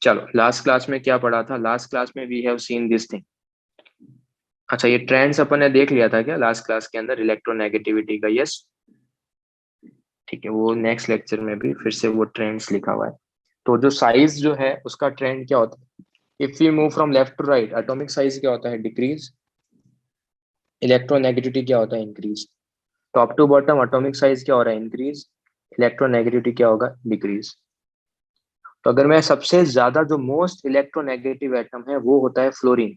चलो last class में क्या पढ़ा था? लास्ट क्लास में we have seen this thing. अच्छा, ये ट्रेंड्स अपन ने देख लिया था क्या लास्ट क्लास के अंदर इलेक्ट्रोनेगेटिविटी का? यस, ठीक है, वो नेक्स्ट लेक्चर में भी फिर से वो ट्रेंड्स लिखा हुआ है। तो जो साइज जो है उसका ट्रेंड क्या होता है? If you move from left to right, atomic size क्या होता है? डिक्रीज। इलेक्ट्रोनेगेटिविटी क्या होता है? Increase. Top to bottom atomic size क्या हो रहा है? इंक्रीज। इलेक्ट्रोनेगेटिविटी क्या होगा? डिक्रीज। तो अगर मैं सबसे ज्यादा जो मोस्ट इलेक्ट्रोनेगेटिव एटम है वो होता है फ्लोरीन,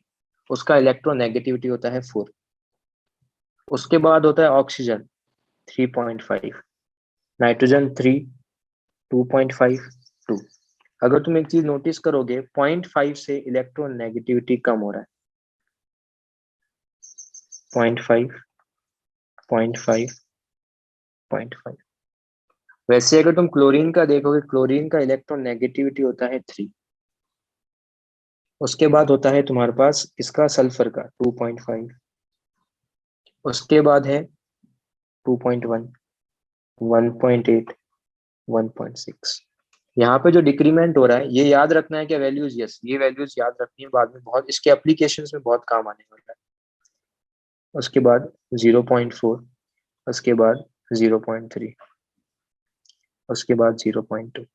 उसका इलेक्ट्रोनेगेटिविटी होता है 4। उसके बाद होता है ऑक्सीजन 3.5, नाइट्रोजन 3, 2.5, 2। अगर तुम एक चीज नोटिस करोगे, 0.5 से इलेक्ट्रोनेगेटिविटी कम हो रहा है। 0.5, 0.5, 0.5। वैसे अगर तुम क्लोरीन का देखोगे, क्लोरीन का इलेक्ट्रोनेगेटिविटी होता है 3। उसके बाद होता है तुम्हारे पास इसका सल्फर का 2.5। उसके बाद है 2.1, 1.8, 1.6। यहाँ पे जो डिक्रीमेंट हो रहा है, ये याद रखना है क्या वैल्यूज? यस, ये वैल्यूज याद रखनी है, बाद में बहुत इसके एप्लीकेशंस में बहुत काम आने वाला है। उसके बाद 0.4, उसके बाद 0.3, उसके बाद 0.2।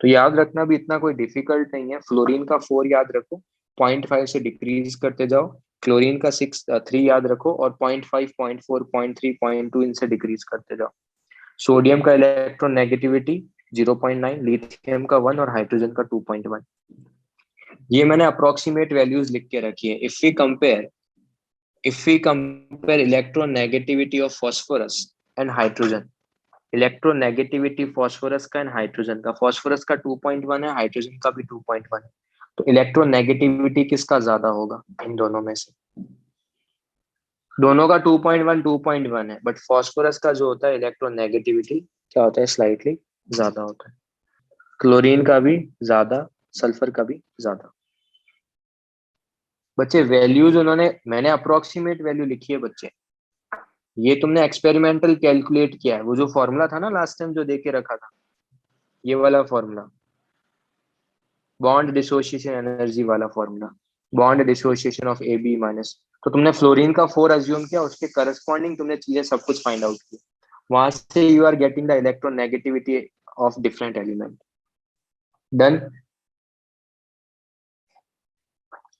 तो याद रखना भी इतना कोई डिफिकल्ट नहीं है। फ्लोरीन का 4 याद रखो, 0.5 से डिक्रीज करते जाओ। क्लोरीन का 3 याद रखो और 0.5, 0.4, 0.3, 0.2 इनसे डिक्रीज करते जाओ। सोडियम का इलेक्ट्रोनेगेटिविटी 0.9, लिथियम का 1 और हाइड्रोजन का 2.1। ये मैंने अप्रोक्सीमेट वैल्यूज लिख के रखी है। If we compare electronegativity of phosphorus and hydrogen, electronegativity phosphorus का एंड हाइड्रोजन का, फॉस्फोरस का 2.1 है, हाइड्रोजन का भी 2.1 है। तो इलेक्ट्रोनेगेटिविटी किसका ज्यादा होगा इन दोनों में से? दोनों का 2.1 2.1 है, बट फॉस्फोरस का जो होता है इलेक्ट्रोनेगेटिविटी क्या होता है? स्लाइटली ज्यादा होता है। क्लोरीन का भी ज्यादा, सल्फर का भी ज्यादा। बच्चे वैल्यूज उन्होंने, मैंने अप्रोक्सीमेट वैल्यू लिखी है बच्चे, ये तुमने एक्सपेरिमेंटल कैलकुलेट किया है। वो जो फॉर्मूला था ना लास्ट टाइम जो दे के रखा था, ये वाला फॉर्मूला, बॉन्ड डिसोसिएशन एनर्जी वाला formula, bond dissociation of A B minus. तो तुमने फ्लोरीन का 4 अज्यूम किया, उसके करस्पॉन्डिंग तुमने चीजें सब कुछ फाइंड आउट की, वहां से you are getting the electronegativity of different element. Done.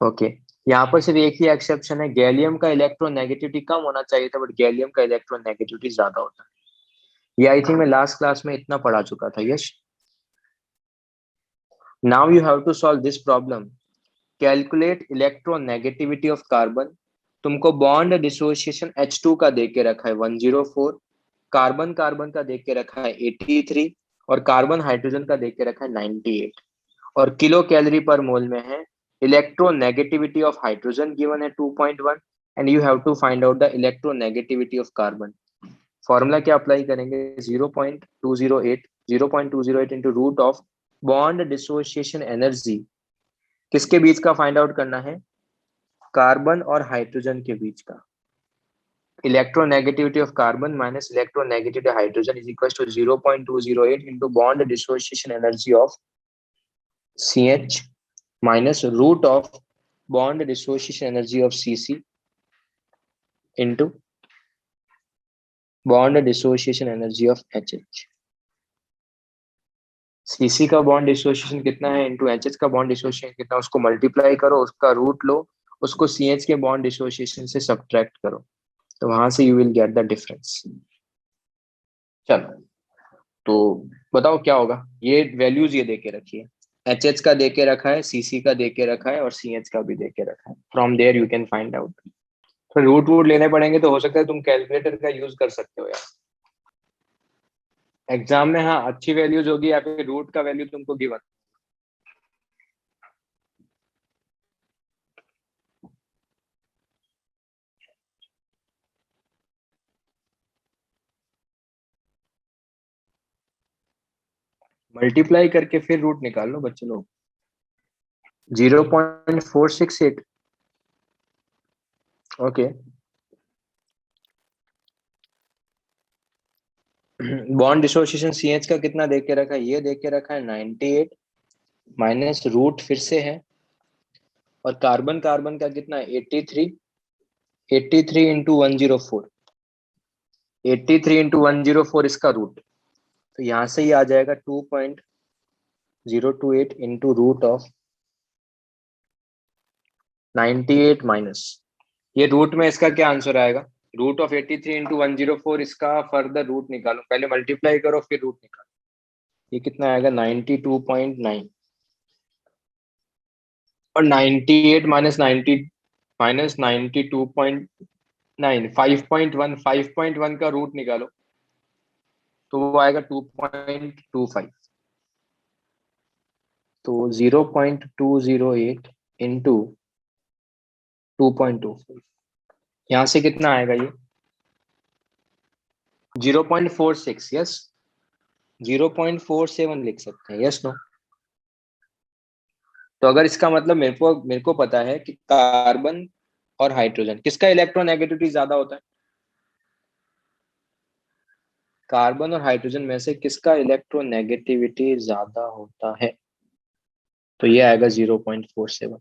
Okay. यहाँ पर सिर्फ एक ही एक्सेप्शन है, गैलियम का इलेक्ट्रोनेगेटिविटी कम होना चाहिए था, बट गैलियम का इलेक्ट्रोनेगेटिविटी ज्यादा होता है। ये आई थिंक मैं लास्ट क्लास में इतना पढ़ा चुका था। Yes, now you have to solve this problem. Calculate electronegativity of carbon. तुमको बॉन्ड डिसोसिएशन H2 का दे के रखा है 104, कार्बन कार्बन का दे के रखा है 83, और कार्बन हाइड्रोजन का दे के रखा है 98, और किलो कैलोरी पर मोल में है। इलेक्ट्रोनेगेटिविटी ऑफ हाइड्रोजन गिवन है 2.1, and you have to find out the electronegativity of carbon. Formula क्या अप्लाई करेंगे? 0.208, 0.208 into root of bond dissociation energy किसके बीच का फाइंड आउट करना है? कार्बन और हाइड्रोजन के बीच का। Electronegativity of carbon minus electronegativity hydrogen is equal to 0.208 into bond dissociation energy of CH minus root of bond dissociation energy of CC into bond dissociation energy of HH। CC का bond dissociation कितना है into HH का bond dissociation कितना, उसको multiply करो, उसका root लो, उसको CH के बॉन्ड डिसोसिएशन से सब्ट्रैक्ट करो, तो वहां से you will get the difference. चलो, तो बताओ क्या होगा। ये वैल्यूज ये दे के रखी है, HH का दे के रखा है, CC का दे के रखा है, और CH का भी दे के रखा है। From there you can find out. तो रूट वूट लेने पड़ेंगे तो हो सकता है तुम कैलकुलेटर का यूज कर सकते हो यार एग्जाम में। हाँ, अच्छी वैल्यूज होगी या फिर रूट का वैल्यू तुमको गिवन। मल्टीप्लाई करके फिर रूट निकाल लो बच्चे लोग। 0.468। ओके। बॉन्ड डिसोसिएशन CH का कितना दे के रखा है? ये दे के रखा है 98, माइनस रूट फिर से है, और कार्बन कार्बन का कितना है 83, 83 इंटू 104, 83 इंटू 104 इसका रूट, तो यहां से ही आ जाएगा 2.028 इंटू रूट ऑफ 98 माइनस, ये रूट में इसका क्या आंसर आएगा, रूट ऑफ 83 इंटू 104, इसका फर्दर रूट निकालो, पहले मल्टीप्लाई करो फिर रूट निकालो, ये कितना आएगा 92.9, और 98 माइनस 90 माइनस 92.9, 5.1, 5.1 का रूट निकालो तो वो आएगा 2.25, तो 0.208 इंटू 2.25, यहां से कितना आएगा ये 0.46, यस 0.47 लिख सकते हैं, यस नो। तो अगर इसका मतलब मेरे को पता है कि कार्बन और हाइड्रोजन किसका इलेक्ट्रोनेगेटिविटी ज्यादा होता है, कार्बन और हाइड्रोजन में से किसका इलेक्ट्रोनेगेटिविटी ज्यादा होता है, तो ये आएगा 0.47।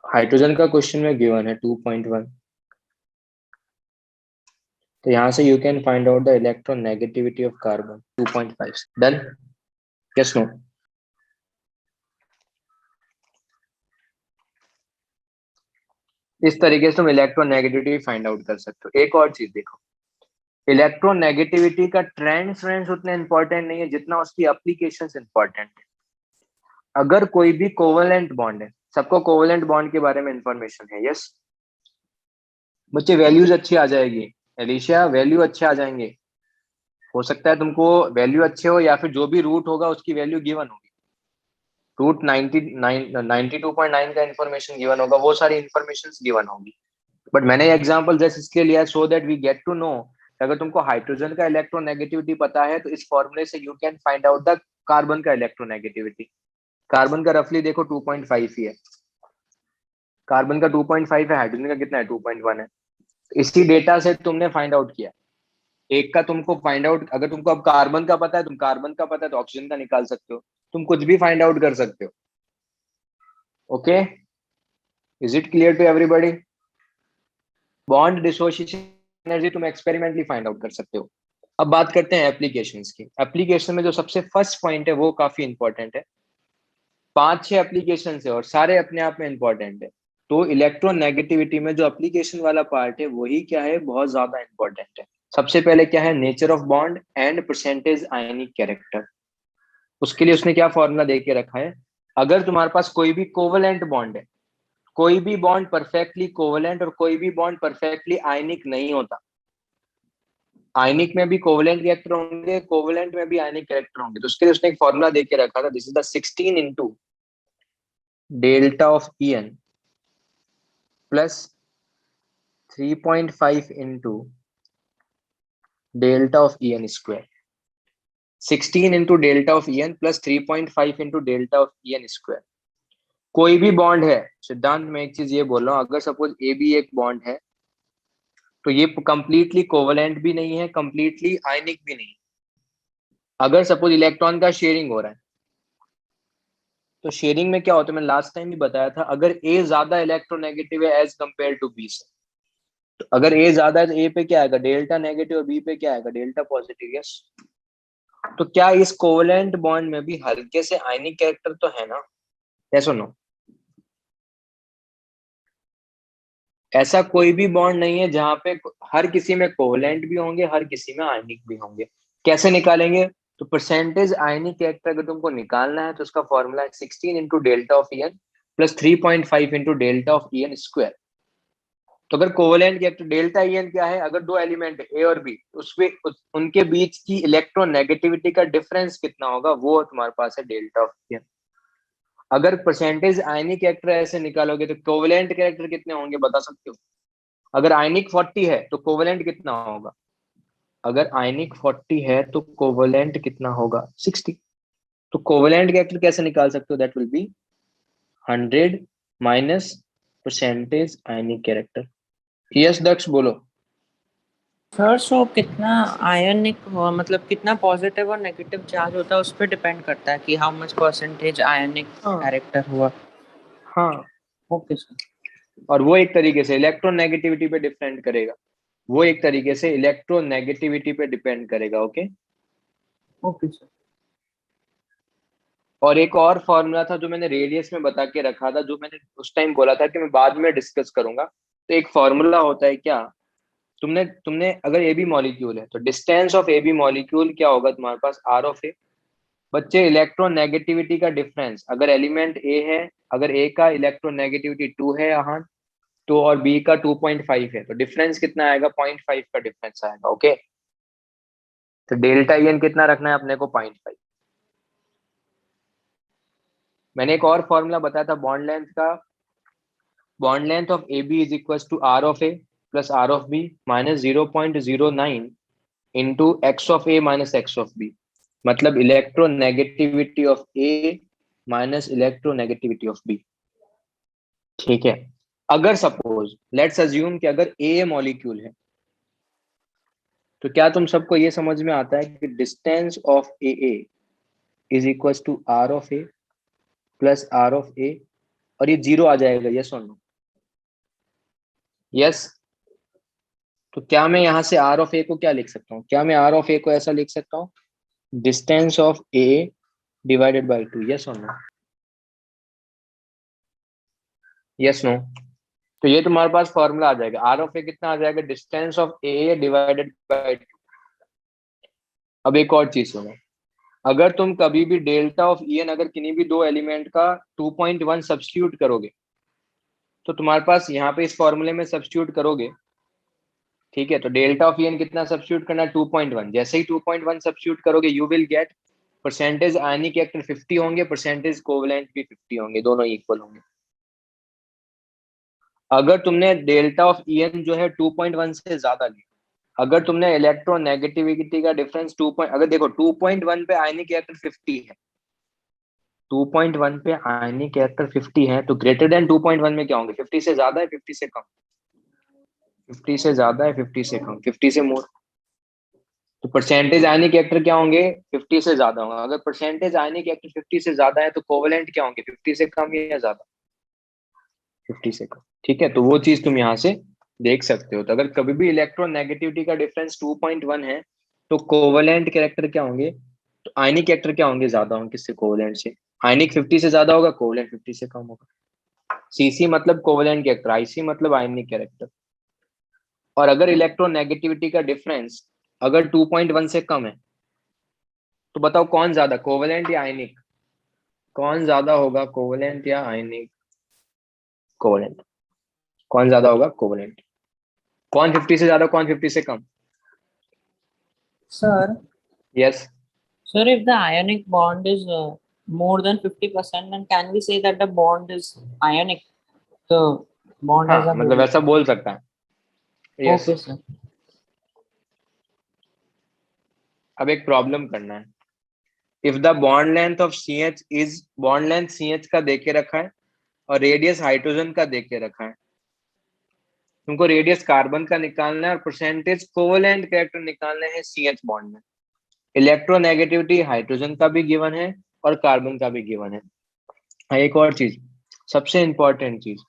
हाइड्रोजन का क्वेश्चन में गिवन है 2.1, तो यहां से you can find out the electronegativity of carbon 2.5। Done, yes no. इस तरीके से तुम इलेक्ट्रोनेगेटिविटी फाइंड आउट कर सकते हो। एक और चीज देखो, इलेक्ट्रोनेगेटिविटी का ट्रेंड्स उतने इंपॉर्टेंट नहीं है जितना उसकी एप्लीकेशंस इंपॉर्टेंट है। अगर कोई भी कोवेलेंट बॉन्ड है, सबको कोवेलेंट बॉन्ड के बारे में इंफॉर्मेशन है, यस बच्चे, वैल्यूज अच्छी आ जाएगी, एलिशिया वैल्यू अच्छे आ जाएंगे, हो सकता है तुमको वैल्यू अच्छे हो या फिर जो भी रूट होगा उसकी वैल्यू गिवन होगी, रूट 92.9 का इन्फॉर्मेशन गिवन होगा, वो सारी इन्फॉर्मेशन गिवन होगी। बट मैंने एग्जांपल जस्ट इसके लिया so that we get to know, अगर तुमको हाइड्रोजन का इलेक्ट्रोनेगेटिविटी पता है तो इस फॉर्मूले से you can find out the carbon का इलेक्ट्रोनेगेटिविटी। कार्बन का रफली देखो 2.5 ही है, कार्बन का 2.5 है, हाइड्रोजन का कितना है 2.1 है। इसी डेटा से तुमने फाइंड आउट किया, एक का तुमको फाइंड आउट, अगर तुमको अब कार्बन का पता है, तुम कार्बन का पता है तो ऑक्सीजन का निकाल सकते हो, तुम कुछ भी फाइंड आउट कर सकते हो। Okay, is it clear to everybody? Bond dissociation energy तुम एक्सपेरिमेंटली फाइंड आउट कर सकते हो। अब बात करते हैं एप्लीकेशंस की। एप्लीकेशन में जो सबसे फर्स्ट पॉइंट है वो काफी इंपॉर्टेंट है, 5-6 एप्लीकेशन है और सारे अपने आप में इंपॉर्टेंट है। तो इलेक्ट्रोनेगेटिविटी में जो एप्लीकेशन वाला पार्ट है वही क्या है, बहुत ज्यादा इंपॉर्टेंट है। सबसे पहले क्या है, nature of bond and percentage ionic character. उसके लिए उसने क्या फॉर्मूला दे के रखा है, अगर तुम्हारे पास कोई भी कोवेलेंट बॉन्ड है, कोई भी बॉन्ड परफेक्टली कोवेलेंट और कोई भी बॉन्ड परफेक्टली आयनिक नहीं होता, आयनिक में भी कोवेलेंट कैरेक्टर होंगे, कोवेलेंट में भी आयनिक कैरेक्टर होंगे, तो उसके लिए उसने एक फॉर्मूला दे के रखा था, this is the 16 into delta of En plus 3.5 into delta of En square, 16 into delta of En plus 3.5 into delta of En square. कोई भी बॉन्ड है, सिद्धांत में एक चीज ये बोल रहा हूं, अगर सपोज ए भी एक बॉन्ड है तो ये कंप्लीटली कोवेलेंट भी नहीं है, कंप्लीटली आयनिक भी नहीं। अगर सपोज इलेक्ट्रॉन का शेयरिंग हो रहा है, तो शेयरिंग में क्या होता है, मैंने लास्ट टाइम भी बताया था, अगर ए ज्यादा इलेक्ट्रोनेगेटिव है एज कंपेयर टू बी से, तो अगर ए ज्यादा है तो ए पे क्या आएगा डेल्टा नेगेटिव और बी पे क्या आएगा डेल्टा पॉजिटिव, यस। तो क्या इस कोवेलेंट बॉन्ड में भी हल्के से आयनिक कैरेक्टर तो है ना, यस और नो? ऐसा कोई भी बॉन्ड नहीं है जहां पे हर किसी में कोवेलेंट भी होंगे, हर किसी में आयनिक भी होंगे। कैसे निकालेंगे, तो परसेंटेज आयनिक कैरेक्टर अगर तुमको निकालना है तो उसका फॉर्मूला है 16 into delta of En plus 3.5 into delta of En square. तो अगर कोवेलेंट कैरेक्टर डेल्टा En क्या है, अगर दो एलिमेंट ए और बी, उसमें उनके बीच की इलेक्ट्रोनेगेटिविटी का डिफरेंस कितना होगा, वो तुम्हारे पास है डेल्टा ऑफ En। अगर परसेंटेज आयनिक कैरेक्टर ऐसे निकालोगे तो कोवेलेंट कैरेक्टर कितने होंगे बता सकते हो? अगर आयनिक 40 है तो कोवेलेंट कितना होगा, अगर आयनिक 40 है तो कोवेलेंट कितना होगा 60। तो कोवेलेंट कैरेक्टर कैसे निकाल सकते हो, that will be 100 minus percentage ionic character. Yes Daksh बोलो। सर सो कितना आयनिक हो, मतलब कितना पॉजिटिव और नेगेटिव चार्ज होता है उस पर डिपेंड करता है कि हाउ मच परसेंटेज आयनिक हाँ कैरेक्टर हुआ। हाँ। Okay sir. और वो एक तरीके से इलेक्ट्रोनेगेटिविटी पे डिपेंड करेगा। वो एक तरीके से इलेक्ट्रोनेगेटिविटी पे डिपेंड करेगा। ओके। Okay sir. और एक और फॉर्मूला था जो मैंने रेडियस में बता के रखा था, जो मैंने उस टाइम बोला था कि मैं बाद में डिस्कस करूंगा। तो एक फॉर्मूला होता है क्या, तुमने तुमने अगर ए बी मॉलिक्यूल है तो distance of A B molecule क्या होगा तुम्हारे पास, आर ऑफ ए। बच्चे इलेक्ट्रोनेगेटिविटी का डिफरेंस, अगर एलिमेंट ए है, अगर ए का इलेक्ट्रोनेगेटिविटी 2 है यहाँ तो, और बी का 2.5 है, तो डिफरेंस कितना आएगा, 0.5 का डिफरेंस आएगा। ओके। तो डेल्टा एन कितना रखना है अपने को, 0.5। मैंने एक और फॉर्मूला बताया था बॉन्ड लेंथ का, bond length of A B is equal to R of A plus R of B minus 0.09 into X of A minus X of B. मतलब electronegativity of A minus electronegativity of B. ठीक है। अगर suppose let's assume कि अगर ए molecule है, तो क्या तुम सबको ये समझ में आता है कि distance of A is equal to R of A plus R of A, और ये जीरो आ जाएगा, यस और नो। यस। तो क्या मैं यहां से आर ऑफ ए को क्या लिख सकता हूँ, क्या मैं आर ऑफ ए को ऐसा लिख सकता हूँ, distance of A divided by two, yes और नो। Yes no. तो ये तुम्हारे पास फॉर्मूला आ जाएगा, आर ऑफ ए कितना आ जाएगा, distance of A divided by to. अब एक और चीज सुनो, अगर तुम कभी भी डेल्टा ऑफ ई एन अगर किन्हीं भी दो एलिमेंट का 2.1 सब्स्टिट्यूट करोगे, तो तुम्हारे पास यहाँ पे इस फॉर्मूले में सब्स्टिट्यूट करोगे, ठीक है, तो डेल्टा ऑफ एन कितना सब्स्टिट्यूट करना है, 2.1। जैसे ही 2.1 सब्स्टिट्यूट करोगे you will get percentage ionic reactor 50 होंगे, परसेंटेज कोवलेंट भी 50 होंगे, दोनों इक्वल होंगे। अगर तुमने डेल्टा ऑफ एन जो है 2.1 से ज्यादा लिया, अगर तुमने इलेक्ट्रोनेगेटिविटी का डिफरेंस 2 पॉइंट, अगर देखो 2.1 पे आयनिक रिएक्टर 50 है, 2.1 पे आयनिक रिएक्टर 50 है, तो ग्रेटर देन 2.1 में क्या होंगे, 50 से ज्यादा है 50 से कम, 50 से ज्यादा है 50 से कम, 50 से मोर। तो परसेंटेज आयनिक रिएक्टर क्या होंगे, 50 से ज्यादा होंगे। अगर परसेंटेज आयनिक रिएक्टर 50 से ज्यादा है तो कोवलेंट क्या होंगे, 50 से कम या ज्यादा, 50 से कम। ठीक है, तो वो चीज तुम यहाँ से देख सकते हो। तो अगर कभी भी इलेक्ट्रोनेगेटिविटी का डिफरेंस 2.1 है तो कोवलेंट कैरेक्टर क्या होंगे, तो आयनिक कैरेक्टर क्या होंगे, ज्यादा होंगे किससे, कोवलेंट से। आयनिक 50 से ज्यादा होगा, कोवलेंट 50 से कम होगा। सीसी मतलब कोवलेंट कैरेक्टर, आईसी मतलब आयनिक कैरेक्टर। और अगर इलेक्ट्रोनेगेटिविटी का डिफरेंस अगर 2.1 से कम है, तो बताओ कौन ज्यादा, कोवलेंट या आयनिक, कौन ज्यादा होगा, कोवलेंट या आयनिक, कोवलेंट। कौन ज्यादा होगा, कोवलेंट। कौन 50 से ज्यादा, कौन 50 से कम। Sir yes. Sir, if the ionic bond is more than 50%, then can we say that the bond is ionic? The bond हाँ as a मतलब whole. ऐसा बोल सकता है। यस। Okay, sir. अब एक प्रॉब्लम करना है, if the bond length of C H is, bond length C H का देके रखा है और रेडियस हाइड्रोजन का देके रखा है, तुमको रेडियस कार्बन का निकालना है और परसेंटेज कोवलेंट कैरेक्टर निकालना है सी एच बॉन्ड में। इलेक्ट्रोनेगेटिविटी हाइड्रोजन का भी गिवन है और कार्बन का भी गिवन है। हाँ, एक और चीज, सबसे इंपॉर्टेंट चीज,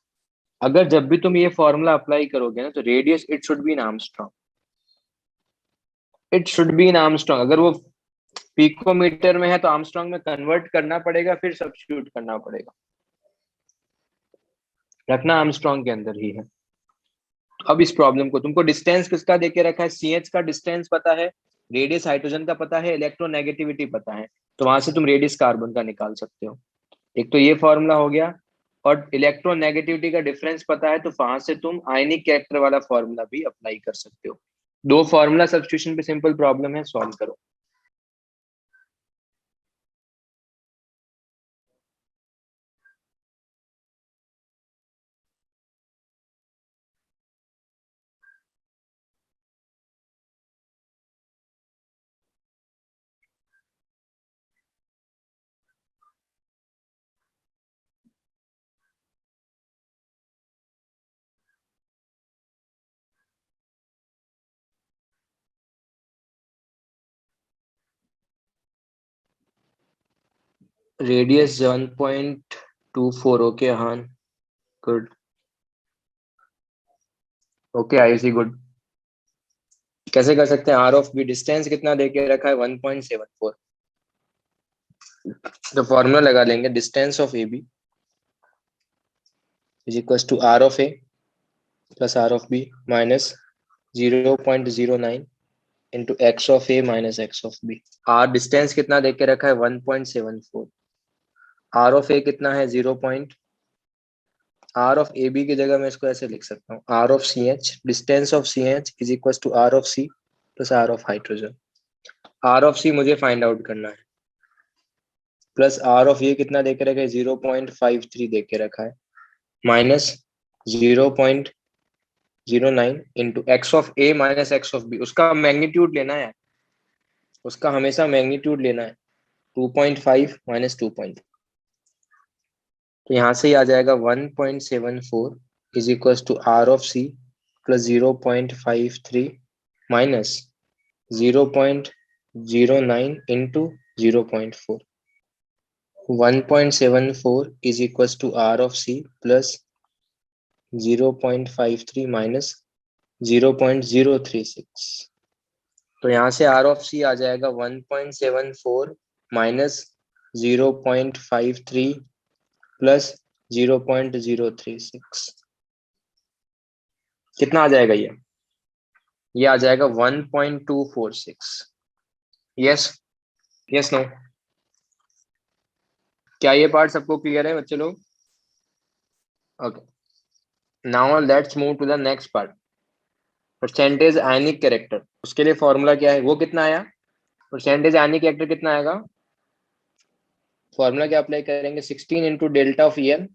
अगर जब भी तुम ये फॉर्मूला अप्लाई करोगे ना, तो radius it should be in Armstrong, it should be in Armstrong. अगर वो पिकोमीटर में है तो आर्मस्ट्रांग में कन्वर्ट करना पड़ेगा, फिर सब्स्टिट्यूट करना पड़ेगा, रखना आर्मस्ट्रांग के अंदर ही है। अब इस प्रॉब्लम को तुमको डिस्टेंस किसका देके रखा है, सी एच का डिस्टेंस पता है, रेडियस हाइड्रोजन का पता है, इलेक्ट्रोनेगेटिविटी पता है, तो वहां से तुम रेडियस कार्बन का निकाल सकते हो। एक तो ये फॉर्मूला हो गया, और इलेक्ट्रोनेगेटिविटी का डिफरेंस पता है तो वहां से तुम आयनिक कैरेक्टर वाला फॉर्मूला भी अप्लाई कर सकते हो। दो फॉर्मूला सब्स्टिट्यूशन पे सिंपल प्रॉब्लम है, सॉल्व करो। रेडियस 1.24. ओके हान, good. Okay I see, good. कैसे कर सकते हैं? आर ऑफ बी डिस्टेंस कितना दे के रखा है? 1.74. तो फॉर्मूला लगा लेंगे, distance of A B is equal to R of A plus R of B minus 0.09 into X of A minus X of B. R distance कितना दे के रखा है? 1.74. आर ऑफ ए कितना है? 0. आर ऑफ ए बी की जगह मैं इसको ऐसे लिख सकता हूँ, R of C H, distance of C H is equal to R of C plus R of hydrogen. R of C मुझे फाइंड आउट करना है, प्लस आर ऑफ ये कितना दे के रखा है? 0.53 दे के रखा है, minus 0.09 into X of A minus X of B. उसका मैग्नीट्यूड लेना है, उसका हमेशा मैग्नीट्यूड लेना है. 2.5 माइनस 2. तो यहाँ से ही आ जाएगा 1.74 is equal to R of C plus 0.53 minus 0.09 into 0.4. 1.74 is equals to R of C plus 0.53 minus 0.036. तो यहाँ से R of C आ जाएगा 1.74 माइनस 0.53 प्लस 0.036. कितना आ जाएगा ये आ जाएगा 1.246. Yes yes no? क्या ये पार्ट सबको क्लियर है बच्चे लोग? Okay, now let's move to the next part, percentage ionic character. उसके लिए फॉर्मूला क्या है? वो कितना आया? परसेंटेज आयनिक कैरेक्टर कितना आएगा? फॉर्मूला क्या अप्लाई करेंगे? 16 into delta of N,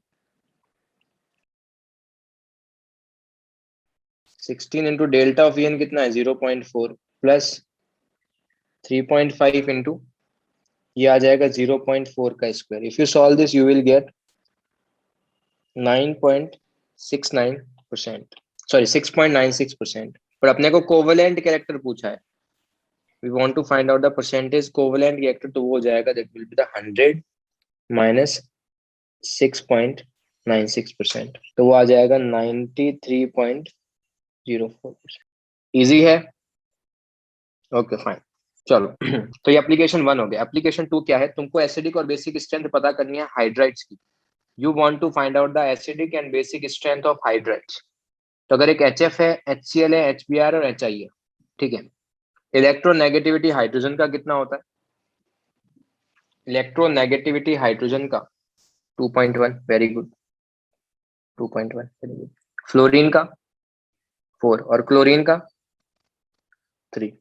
16 into delta of N कितना है? 0.4 प्लस 3.5 इंटू ये आ जाएगा 0.4 का square. If you solve this you will get 9.69%, sorry 6.96%. पर अपने को कोवेलेंट कैरेक्टर पूछा है, we want to find out the percentage covalent reactor, तो वो हो जाएगा that will be the 100 minus 6.96%, तो वो आ जाएगा 93.04%. इजी है? ओके फाइन, चलो. तो ये एप्लीकेशन 1 हो गया. एप्लीकेशन 2 क्या है? तुमको एसिडिक और बेसिक स्ट्रेंथ पता करनी है हाइड्राइड्स की. You want to find out the acidic and basic strength of hydrides. तो अगर एक HF है, HCl है, HBr और HI है, ठीक है. इलेक्ट्रोनेगेटिविटी हाइड्रोजन का कितना होता है? इलेक्ट्रोनेगेटिविटी हाइड्रोजन का 2.1. Very good, 2.1. Very good. Fluorine का 4 और क्लोरीन का 3.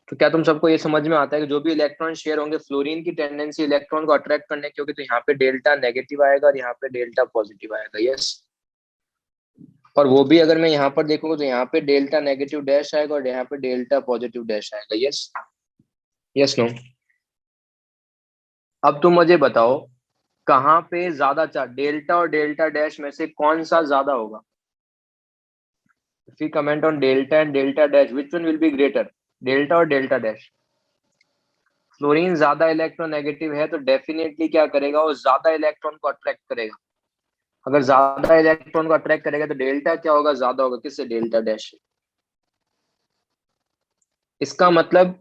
तो क्या तुम सबको ये समझ में आता है कि जो भी इलेक्ट्रॉन शेयर होंगे, फ्लोरीन की टेंडेंसी इलेक्ट्रॉन को अट्रैक्ट करने की होगी, तो यहाँ पे डेल्टा नेगेटिव आएगा और यहाँ पे डेल्टा पॉजिटिव आएगा. यस. और वो भी अगर मैं यहाँ पर देखूंगा तो यहाँ पे डेल्टा नेगेटिव डैश आएगा और यहाँ पे डेल्टा पॉजिटिव डैश आएगा. Yes yes no? अब तुम मुझे बताओ कहाँ पे ज्यादा चार्ज, डेल्टा और डेल्टा डैश में से कौन सा ज्यादा होगा? If we comment on delta and delta dash, which one will be greater, delta और delta dash? फ्लोरीन ज्यादा इलेक्ट्रोनेगेटिव है तो डेफिनेटली क्या करेगा? वो ज्यादा इलेक्ट्रॉन को अट्रैक्ट करेगा. अगर ज्यादा इलेक्ट्रॉन को अट्रैक्ट करेगा तो डेल्टा क्या होगा? ज्यादा होगा. किससे? Delta dash. इसका मतलब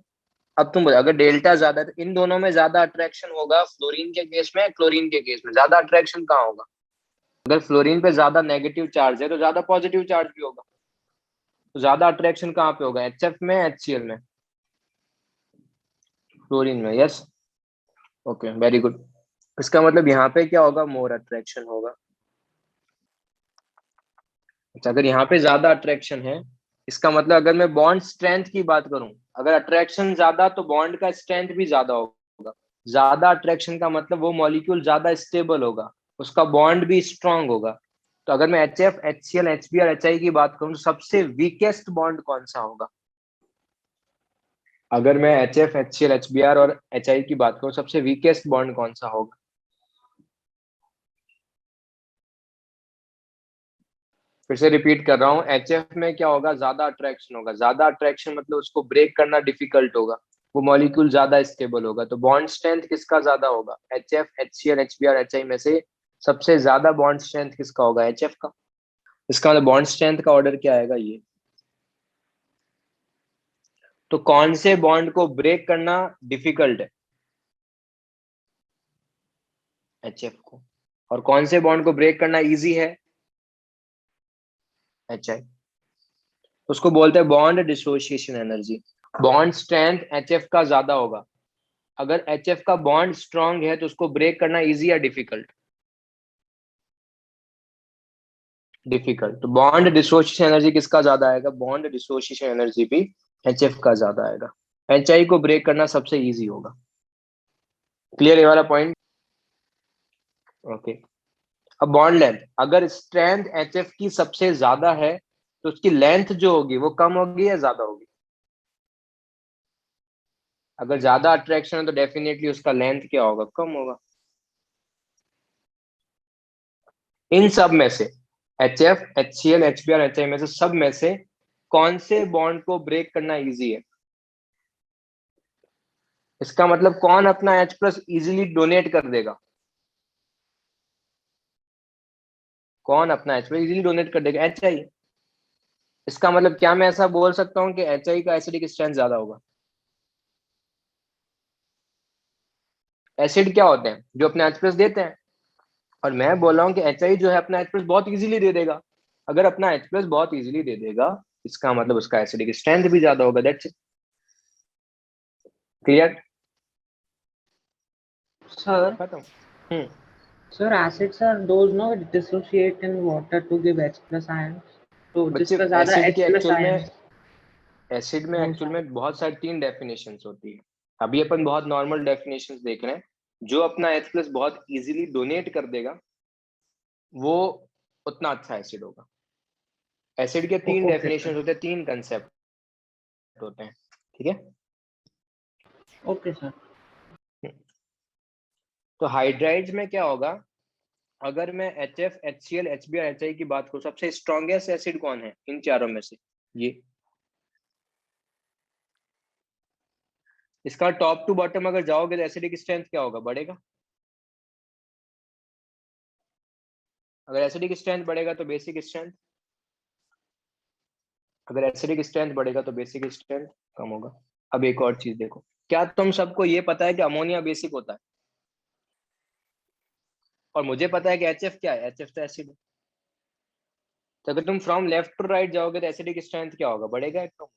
अब तुम बोलो अगर डेल्टा ज्यादा है तो इन दोनों में ज्यादा अट्रैक्शन होगा, फ्लोरीन के केस में, क्लोरीन के केस में ज्यादा अट्रैक्शन कहाँ होगा? अगर फ्लोरीन पे ज्यादा नेगेटिव चार्ज है तो ज्यादा पॉजिटिव चार्ज भी होगा. तो ज्यादा अट्रैक्शन कहाँ पे होगा? HF में, HCl में? फ्लोरीन में. यस. Okay very good. इसका मतलब यहाँ पे क्या होगा? मोर अट्रैक्शन होगा. अच्छा, अगर यहाँ पे ज्यादा अट्रैक्शन है, इसका मतलब अगर मैं बॉन्ड स्ट्रेंथ की बात करूं, अगर अट्रैक्शन ज्यादा तो बॉन्ड का स्ट्रेंथ भी ज्यादा होगा. ज्यादा अट्रैक्शन का मतलब वो मॉलिक्यूल ज्यादा स्टेबल होगा, उसका बॉन्ड भी स्ट्रांग होगा. तो अगर मैं HF, HCl, HB और HI की बात करूं तो सबसे वीकेस्ट बॉन्ड कौन सा होगा? अगर मैं HF, HCl, HBr और HI की बात करूं, सबसे वीकेस्ट बॉन्ड कौन सा होगा? फिर से रिपीट कर रहा हूँ, HF में क्या होगा? ज्यादा अट्रैक्शन होगा. ज्यादा अट्रैक्शन मतलब उसको ब्रेक करना डिफिकल्ट होगा. वो मॉलिक्यूल ज्यादा स्टेबल होगा। तो बॉन्ड स्ट्रेंथ किसका ज्यादा होगा? HF, HCl, HBr, HI में से सबसे ज्यादा बॉन्ड स्ट्रेंथ किसका होगा? HF का। इसका मतलब बॉन्ड स्ट्रेंथ का ऑर्डर क्या आएगा? ये। तो कौन से बॉन्ड को ब्रेक करना डिफिकल्ट है? HF को। और कौन से बॉन्ड को ब्रेक करना इजी है? HI। उसको बोलते हैं bond dissociation energy. Bond strength HF का ज्यादा होगा। अगर HF का बॉन्ड स्ट्रांग है तो उसको ब्रेक करना इजी या डिफिकल्ट? डिफिकल्ट। तो बॉन्ड डिसोसिएशन एनर्जी किसका ज्यादा आएगा? बॉन्ड डिसोसिएशन एनर्जी भी HF का ज्यादा आएगा। HI को ब्रेक करना सबसे इजी होगा। क्लियर ये वाला पॉइंट? ओके। अब बॉन्ड लेंथ, अगर स्ट्रेंथ HF की सबसे ज्यादा है तो उसकी लेंथ जो होगी वो कम होगी या ज्यादा होगी? अगर ज्यादा अट्रैक्शन है तो डेफिनेटली उसका लेंथ क्या होगा? कम होगा। इन सब में से HF, HCl, HBr, HI में से सब में से कौन से बॉन्ड को ब्रेक करना इजी है? इसका मतलब कौन अपना H+ इजीली डोनेट कर देगा? कौन अपना H+ इजीली डोनेट कर देगा? HI। इसका मतलब क्या मैं ऐसा बोल सकता हूँ कि HI का एसिडिक स्ट्रेंथ ज्यादा होगा? एसिड क्या होते हैं? जो अपने H+ देते हैं। और मैं बोल रहा हूँ कि HI जो है अपना H+ बहुत इजीली दे देगा। अगर अपना H+ बहुत इजीली दे देगा, इसका मतलब उसका एसिडिक स्ट्रेंथ भी ज्यादा होगा। That's it. क्लियर? Sir, खत्म। हम्म। sir, acids are those no which dissociate in water to give H plus ions. तो बच्चे जिसका ज्यादा एसिड H के plus एक्चुअल में ions एसिड में वो एक्चुअल में बहुत सारी 3 डेफिनेशंस होती है। अभी अपन बहुत नॉर्मल डेफिनेशंस देख रहे हैं। जो अपना H+ बहुत इजीली डोनेट कर देगा वो उतना अच्छा एसिड होगा। एसिड के 3 ओके डेफिनेशन सर, होते हैं, 3 कंसेप्ट होते हैं। ठीक है। Okay sir. तो हाइड्राइड्स में क्या होगा? अगर मैं HF, HCl, HBr, HI की बात करूं, सबसे स्ट्रॉन्गेस्ट एसिड कौन है इन चारों में से? ये। इसका टॉप टू बॉटम अगर जाओगे तो एसिडिक स्ट्रेंथ क्या होगा? बढ़ेगा। अगर एसिडिक स्ट्रेंथ बढ़ेगा तो बेसिक स्ट्रेंथ, अगर एसिडिक स्ट्रेंथ बढ़ेगा तो बेसिक स्ट्रेंथ कम होगा। अब एक और चीज देखो, क्या तुम सबको ये पता है कि अमोनिया बेसिक होता है? और मुझे पता है कि HF क्या है? HF तो एसिड है। तो अगर तुम फ्रॉम लेफ्ट टू राइट जाओगे तो एसिडिक स्ट्रेंथ क्या होगा? बढ़ेगा एकदम।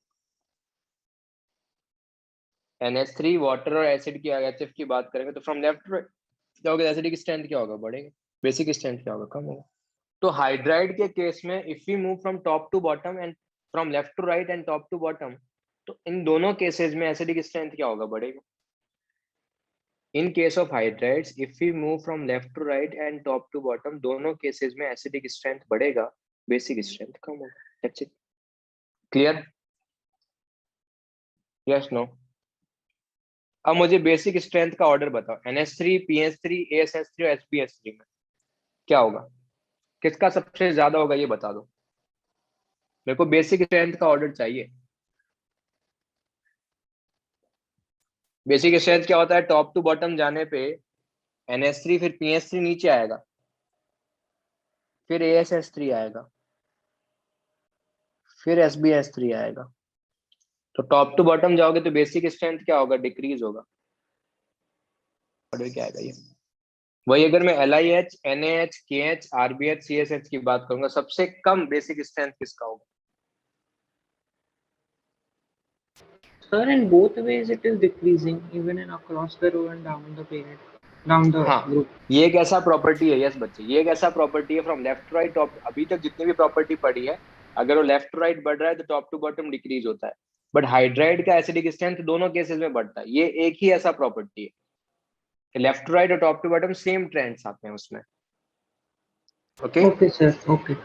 NH3 वाटर और एसिड की HF की बात करेंगे तो फ्रॉम लेफ्ट टू राइट जाओगे तो एसिडिक स्ट्रेंथ क्या होगा? बढ़ेगा। बेसिक स्ट्रेंथ क्या होगा? कम होगा। तो हाइड्राइड के केस में if we move from top to bottom and from left to right and top to bottom, तो इन दोनों केसेस में एसिडिक स्ट्रेंथ क्या होगा? बढ़ेगा। In case of hydrides if we move from left to right and top to bottom, दोनों cases में acidic strength बढ़ेगा, बेसिक स्ट्रेंथ कम होगा। That's it. Clear? Yes, no? अब मुझे बेसिक स्ट्रेंथ का ऑर्डर बताओ। NH3, PH3, ASH3 और HBH3 में क्या होगा? किसका सबसे ज्यादा होगा ये बता दो मेरे को। बेसिक स्ट्रेंथ का ऑर्डर चाहिए। बेसिक स्ट्रेंथ क्या होता है? टॉप टू बॉटम जाने पे NH3 फिर PH3 नीचे आएगा, फिर ASH3 आएगा, फिर SBH3 आएगा। तो टॉप टू बॉटम जाओगे तो बेसिक स्ट्रेंथ क्या होगा? डिक्रीज होगा। ऑर्डर क्या आएगा ये? वही अगर मैं LiH, NaH, KH, RBH, CSH की बात करूंगा, सबसे कम बेसिक स्ट्रेंथ किसका होगा? Sir, in both ways it is decreasing, even in across the row and down the period, down the हाँ, group. ये एक ऐसा प्रॉपर्टी है। यस बच्चे, ये एक ऐसा प्रॉपर्टी है from left to right top, अभी तक जितनी भी प्रॉपर्टी पढ़ी है, अगर वो लेफ्ट टू राइट बढ़ रहा है तो टॉप टू बॉटम डिक्रीज होता है। बट हाइड्राइड का एसिडिक स्ट्रेंथ दोनों केसेस में बढ़ता है। ये एक ही ऐसा प्रॉपर्टी है कि लेफ्ट टू राइट और top to bottom same trends आते हैं उसमें। ओके। Okay, sir. Okay.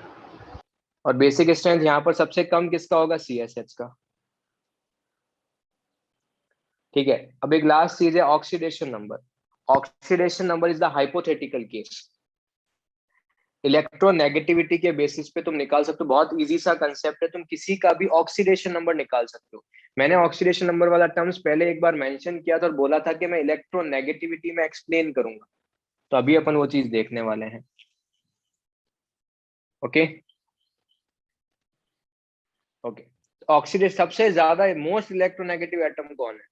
और बेसिक स्ट्रेंथ यहाँ पर सबसे कम किसका होगा? CSH का। ठीक है। अब एक लास्ट चीज है, oxidation number. Oxidation number is the hypothetical case. Electronegativity के बेसिस पे तुम निकाल सकते हो, बहुत इजी सा कंसेप्ट है, तुम किसी का भी ऑक्सीडेशन नंबर निकाल सकते हो। मैंने ऑक्सीडेशन नंबर वाला टर्म्स पहले एक बार मेंशन किया था और बोला था कि मैं इलेक्ट्रोनेगेटिविटी में एक्सप्लेन करूंगा, तो अभी अपन वो चीज देखने वाले हैं। ओके ओके, ऑक्सीडेशन सबसे ज्यादा मोस्ट इलेक्ट्रोनेगेटिव एटम कौन है?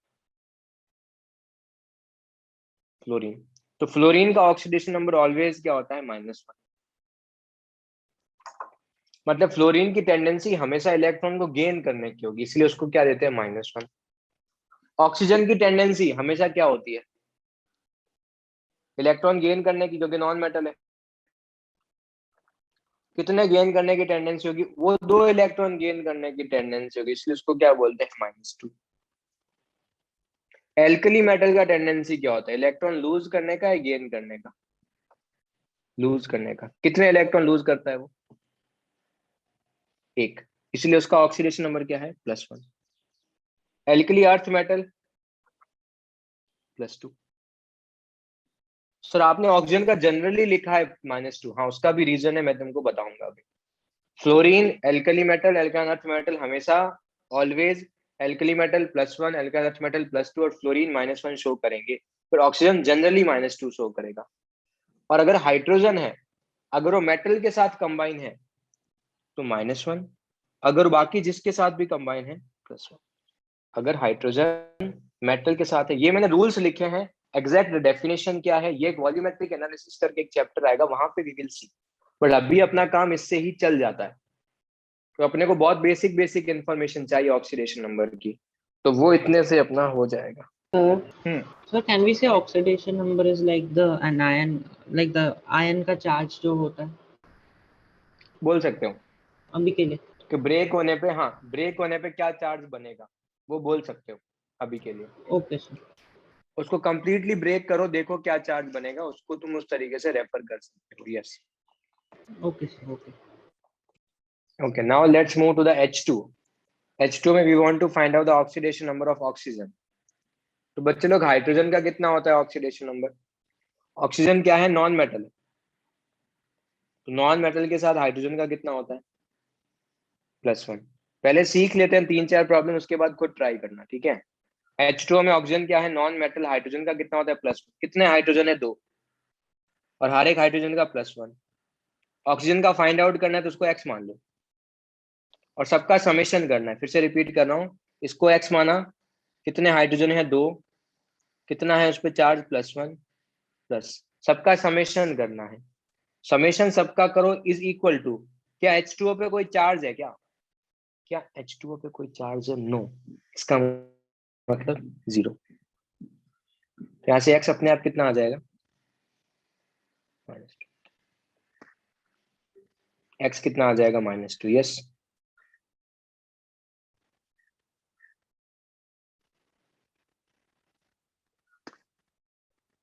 फ्लोरीन। तो फ्लोरीन का ऑक्सीडेशन नंबर ऑलवेज क्या होता है? -1। मतलब फ्लोरीन की टेंडेंसी हमेशा इलेक्ट्रॉन को गेन करने की होगी, इसलिए उसको क्या देते हैं? -1। ऑक्सीजन की टेंडेंसी हमेशा क्या होती है? इलेक्ट्रॉन गेन करने की, क्योंकि नॉन मेटल है। कितने गेन करने की टेंडेंसी होगी? वो 2 इलेक्ट्रॉन गेन करने की टेंडेंसी होगी, इसलिए उसको क्या बोलते हैं? -2। एल्कली मेटल का टेंडेंसी क्या होता है? इलेक्ट्रॉन लूज करने का या गेन करने का? लूज करने का। कितने इलेक्ट्रॉन लूज करता है वो? 1, इसलिए उसका ऑक्सीडेशन नंबर क्या है? +1। एल्कली अर्थ मेटल +2। सर आपने ऑक्सीजन का जनरली लिखा है -2, हाँ उसका भी रीजन है, मैं तुमको बताऊंगा अभी। फ्लोरीन एल्कली मेटल, एल्काइन अर्थ मेटल हमेशा ऑलवेज एल्कली मेटल +1, एल्काइन अर्थ मेटल +2 और फ्लोरीन -1 शो करेंगे, फिर ऑक्सीजन जनरली -2 शो करेगा। और अगर हाइड्रोजन है, अगर वो मेटल के साथ कंबाइन है तो -1, अगर बाकी जिसके साथ भी कंबाइन है +1। अगर हाइड्रोजन मेटल के साथ है, ये मैंने रूल्स लिखे हैं, एग्जैक्ट डेफिनेशन क्या है ये एक वॉल्यूमेट्रिक एनालिसिस करके एक चैप्टर आएगा, वहां पे वी विल सी। बट अभी अपना काम इससे ही चल जाता है, तो अपने को बहुत बेसिक बेसिक इंफॉर्मेशन चाहिए ऑक्सीडेशन नंबर की, तो वो इतने से अपना हो जाएगा। हम्म So can we say oxidation number is like the anion, like the ion का charge जो होता है बोल सकते हो अभी के लिए? कि ब्रेक होने पे, हाँ ब्रेक होने पे क्या चार्ज बनेगा, वो बोल सकते हो अभी के लिए। Okay sir. उसको कंप्लीटली ब्रेक करो, देखो क्या चार्ज बनेगा, उसको तुम उस तरीके से रेफर कर सकते हो। Yes Okay sir. Okay. Okay, now let's move to the H2। H2 में we want to find out the oxidation number of oxygen. तो बच्चे लोग हाइड्रोजन का कितना होता है ऑक्सीडेशन नंबर? ऑक्सीजन क्या है? Non metal. तो नॉन मेटल के साथ हाइड्रोजन का कितना होता है? +1। पहले सीख लेते हैं 3-4 प्रॉब्लम, उसके बाद खुद ट्राई करना, ठीक है। H2O में ऑक्सीजन क्या है? Non metal. हाइड्रोजन का कितना होता है? +1। कितने हाइड्रोजन है? 2, और हर एक हाइड्रोजन का +1। ऑक्सीजन का फाइंड आउट करना है तो उसको x मान लो, और सबका समेशन करना है। फिर से रिपीट कर रहा हूँ, इसको x माना, कितने हाइड्रोजन है? 2, कितना है उस पर चार्ज? +1, प्लस सबका समेशन करना है। समेशन सबका करो इज इक्वल टू, क्या H2O पे कोई चार्ज है क्या? क्या H2O पे कोई चार्ज है? नो, इसका मतलब 0। यहाँ से x अपने आप कितना आ जाएगा? x कितना आ जाएगा? -2। यस,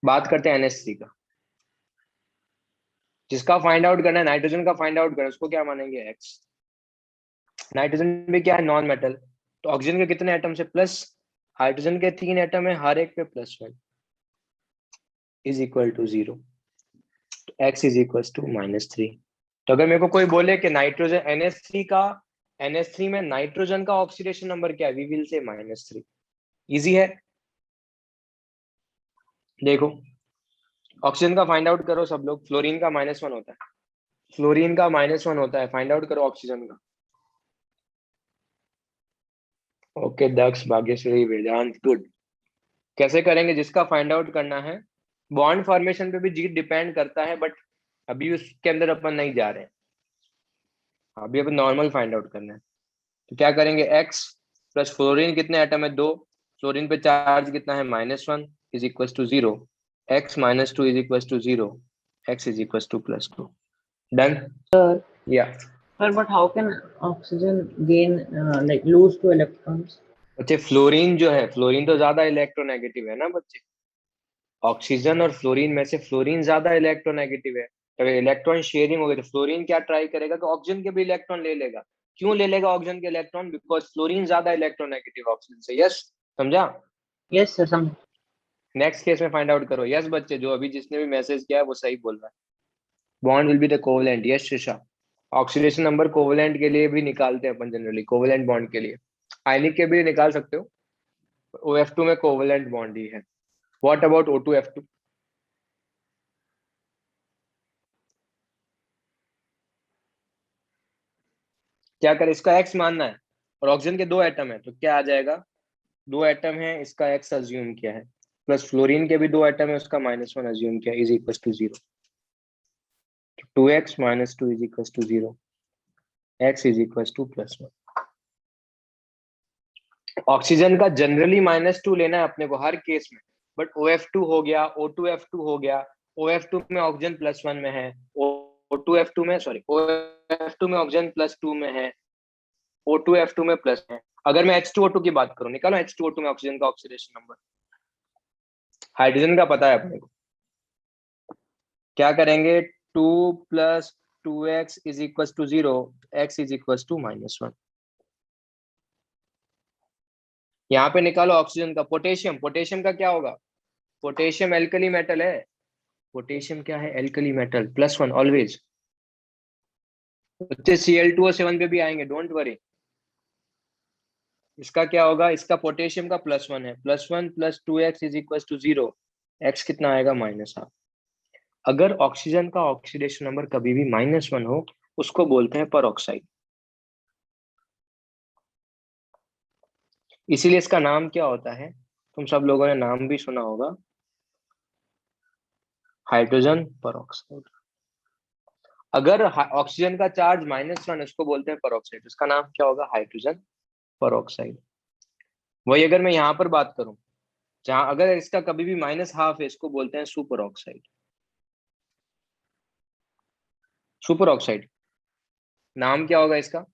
बात करते हैं NH3 का। जिसका फाइंड आउट करना है, नाइट्रोजन का फाइंड आउट करना, उसको क्या मानेंगे? x। नाइट्रोजन में क्या है? Non metal. तो ऑक्सीजन के कितने एटम से प्लस? हाइड्रोजन के 3 एटम है, हर एक पे +1 इज इक्वल टू 0। तो x इज इक्वल टू -3। तो अगर मेरे को कोई बोले कि नाइट्रोजन NH3 का, NH3 में नाइट्रोजन का ऑक्सीडेशन नंबर क्या है, वी विल से -3। इजी है, देखो ऑक्सीजन का फाइंड आउट करो सब लोग। फ्लोरीन का -1 होता है, फ्लोरीन का -1 होता है, फाइंड आउट करो ऑक्सीजन का। ओके दक्ष, भाग्यश्री, वेदांत, गुड। कैसे करेंगे? जिसका फाइंड आउट करना है, बॉन्ड फॉर्मेशन पे भी जी डिपेंड करता है, बट अभी उसके अंदर अपन नहीं जा रहे हैं, अभी अपन नॉर्मल फाइंड आउट करना है। तो क्या करेंगे? x प्लस फ्लोरीन कितने एटम है? 2, फ्लोरीन पे चार्ज कितना है? -1 is equal to 0। x -2 is equal to 0, x is equal to +2। Done? Sir, या sir, but how can oxygen gain like lose 2 electrons? बच्चे, फ्लोरीन जो है, फ्लोरीन तो ज्यादा इलेक्ट्रोनेगेटिव है ना बच्चे। ऑक्सीजन और फ्लोरीन में से फ्लोरीन ज्यादा इलेक्ट्रोनेगेटिव है, तो अगर इलेक्ट्रॉन शेयरिंग होगी तो फ्लोरीन क्या ट्राई करेगा कि ऑक्सीजन के भी इलेक्ट्रॉन ले लेगा। क्यों ले लेगा ऑक्सीजन के इलेक्ट्रॉन? बिकॉज फ्लोरीन ज्यादा इलेक्ट्रोनेगेटिव ऑक्सीजन से। यस, समझा? Yes sir, some. Next case में फाइंड आउट करो। यस बच्चे, जो अभी जिसने भी मैसेज किया है वो सही बोल रहा है। Bond will be the covalent. Yes शिशा, ऑक्सीडेशन नंबर कोवेलेंट के लिए भी निकालते हैं अपन जनरली, कोवेलेंट बॉन्ड के लिए। आयनिक के भी निकाल सकते हो, OF2 में कोवेलेंट बॉन्ड ही है। What about O2F2? क्या कर, इसका एक्स मानना है, और ऑक्सीजन के दो एटम है, तो क्या आ जाएगा, दो एटम है, इसका एक्स अज्यूम किया है, प्लस फ्लोरीन के भी दो एटम है, उसका -1 अज्यूम किया, is equal to 0। 2x - 2 is equal to 0, x is equal to +1। Oxygen का जनरली -2 लेना है अपने को हर केस में, बट OF2 हो गया, O2F2 हो गया, OF2 में ऑक्सीजन +1 में है, O2F2 में, सॉरी, OF2 में ऑक्सीजन +2 में है, O2F2 में प्लस है। अगर मैं H2O2 की बात करूं, निकालो H2O2 में ऑक्सीजन का ऑक्सीडेशन नंबर। हाइड्रोजन का पता है अपने को, क्या करेंगे, 2 + 2x is equal to 0, x is equal to -1। यहाँ पे निकालो ऑक्सीजन का। पोटेशियम, पोटेशियम का क्या होगा, पोटेशियम एल्कली मेटल है, पोटेशियम क्या है, एल्कली मेटल, +1 ऑलवेज। बच्चे Cl2O7 पे भी आएंगे, डोंट वरी। इसका क्या होगा, इसका पोटेशियम का +1 है, +1 + 2x is equal to 0, x कितना आएगा, -1/2। अगर ऑक्सीजन का ऑक्सीडेशन नंबर कभी भी -1 हो, उसको बोलते हैं परऑक्साइड। इसीलिए इसका नाम क्या होता है, तुम सब लोगों ने नाम भी सुना होगा, हाइड्रोजन परऑक्साइड। अगर ऑक्सीजन का चार्ज -1, उसको बोलते हैं परऑक्साइड, उसका नाम क्या होगा, हाइड्रोजन परऑक्साइड। वही अगर मैं यहाँ पर बात करूं, जहां अगर इसका कभी भी -1/2 है, इसको बोलते हैं सुपर ऑक्साइड। सुपर ऑक्साइड नाम क्या होगा इसका,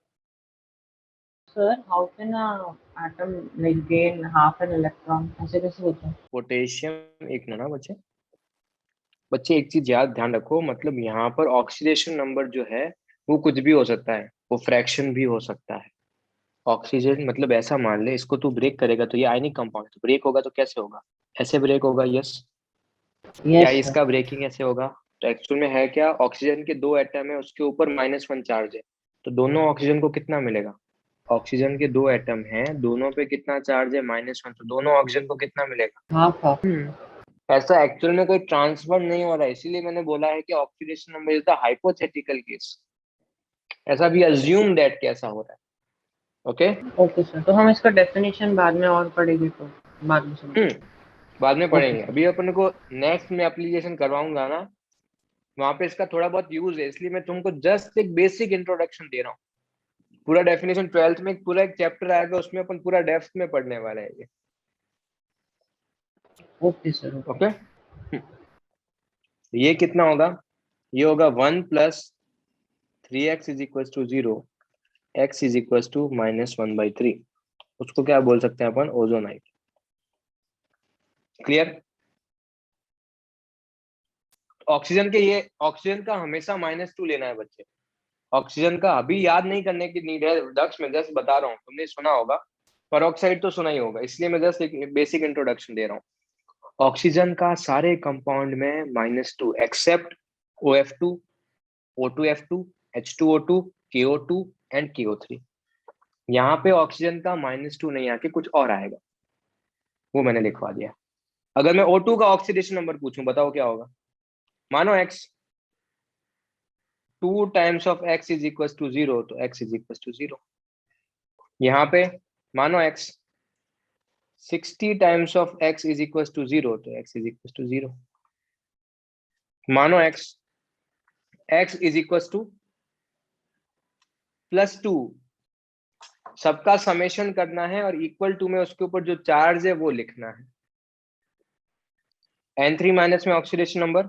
Sir, how can a atom like gain half an electron? ऐसे कैसे होता है? पोटेशियम, एक ना बच्चे, बच्चे एक चीज याद ध्यान रखो, मतलब यहाँ पर ऑक्सीडेशन नंबर जो है वो कुछ भी हो सकता है, वो फ्रैक्शन भी हो सकता है। ऑक्सीजन मतलब ऐसा मान ले, इसको तू ब्रेक करेगा तो ये आयनिक कंपाउंड, तो ब्रेक होगा तो कैसे होगा, ऐसे ब्रेक होगा, यस। क्या Yes, sir. इसका ब्रेकिंग ऐसे होगा, तो एक्चुअल में है क्या, ऑक्सीजन के दो एटम है, उसके ऊपर -1 चार्ज है, तो दोनों ऑक्सीजन को कितना मिलेगा, ऑक्सीजन के दो एटम हैं, दोनों पे कितना चार्ज है, -1, तो दोनों ऑक्सीजन को कितना मिलेगा। Half half. ऐसा एक्चुअल में कोई ट्रांसफर नहीं हो रहा है, इसीलिए मैंने बोला है कि oxidation number is the hypothetical case, ऐसा भी अज्यूम दैट कैसा हो रहा है, ओके। Okay, sir. तो हम इसका definition बाद में और पढ़ेंगे तो बाद में समझ। बाद में Okay, पढ़ेंगे, sir. अभी अपन को नेक्स्ट में एप्लीकेशन करवाऊंगा ना, वहां पे इसका थोड़ा बहुत यूज है, इसलिए मैं तुमको जस्ट एक बेसिक इंट्रोडक्शन दे रहा हूँ। पूरा डेफिनेशन 12th में पूरा एक चैप्टर आएगा, उसमें अपन पूरा डेप्थ में पढ़ने वाला है ये, Okay, sir. Okay. ओके। ये कितना होगा, ये होगा 1 + 3x is equal to 0, x is equal to -1/3। उसको क्या बोल सकते हैं अपन, ओजोनाइट। क्लियर। ऑक्सीजन के, ये ऑक्सीजन का हमेशा -2 लेना है बच्चे, ऑक्सीजन का अभी याद नहीं करने की नीड है, दक्ष मैं जस्ट बता रहा हूँ, तुमने सुना होगा परऑक्साइड, तो सुना ही होगा, इसलिए मैं जस्ट एक बेसिक इंट्रोडक्शन दे रहा हूँ। ऑक्सीजन का सारे कंपाउंड में -2 accept OF2, O2F2, H2O2, KO2 and KO3। यहाँ पे ऑक्सीजन का -2 नहीं आके कुछ और आएगा, वो मैंने लिखवा दिया। अगर मैं O2 का ऑक्सीडेशन नंबर पूछूं, बताओ क्या होगा, मानो x, 2 times of x is equal to 0, तो x इज इक्वल टू 0। यहाँ पे मानो x, 60 times of x is equal to 0, तो x इज इक्वल टू 0। मानो x इज इक्वल टू +2, सबका समेशन करना है और इक्वल टू में उसके ऊपर जो चार्ज है वो लिखना है। N3- में ऑक्सीडेशन नंबर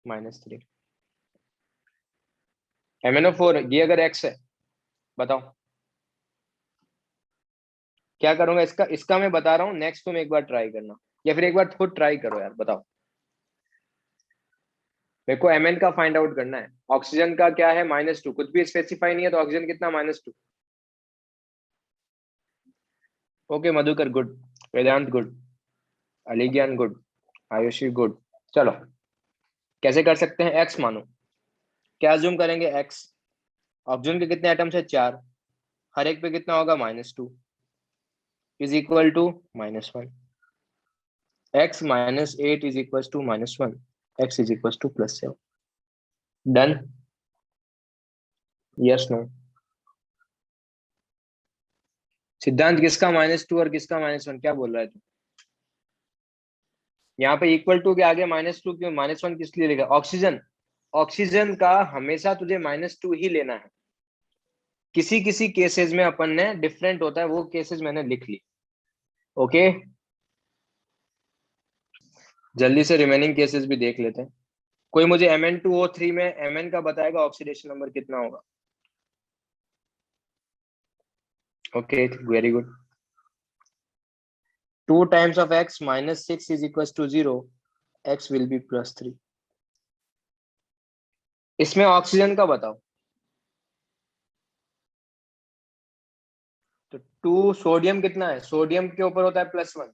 -3। MnO4, ये अगर x है, बताओ क्या करूंगा, इसका इसका मैं बता रहा हूँ, नेक्स्ट तुम एक बार ट्राई करना, या फिर एक बार खुद ट्राई करो यार, बताओ। मेरे को Mn का फाइंड आउट करना है, ऑक्सीजन का क्या है, -2, कुछ भी स्पेसिफाई नहीं है, तो ऑक्सीजन कितना, -2। ओके मधुकर गुड, वेदांत गुड, अलीज्ञान गुड, आयुषी गुड। चलो कैसे कर सकते हैं? x मानो, क्या अज्यूम करेंगे? x, ऑक्सीजन के कितने एटम्स है? 4, हर एक पे कितना होगा? -2 is equal to -1, x -8 is equal to -1, x is equal to +7। Done? Yes no? Siddhant, किसका -2 और किसका -1? क्या बोल रहा है तू? यहाँ पे इक्वल टू के आगे -2 क्यों? -1 किस लिए लिखा? ऑक्सीजन, ऑक्सीजन का हमेशा तुझे -2 ही लेना है। किसी किसी केसेस में अपन ने डिफरेंट होता है, वो केसेस मैंने लिख ली। ओके, जल्दी से रिमेनिंग केसेस भी देख लेते हैं। कोई मुझे Mn2O3 में Mn का बताएगा ऑक्सीडेशन नंबर कितना होगा? Okay, very good. 2 times of x -6 is equals to 0, x will be +3। इसमें ऑक्सीजन का बताओ। तो 2 सोडियम कितना है? सोडियम के ऊपर होता है +1,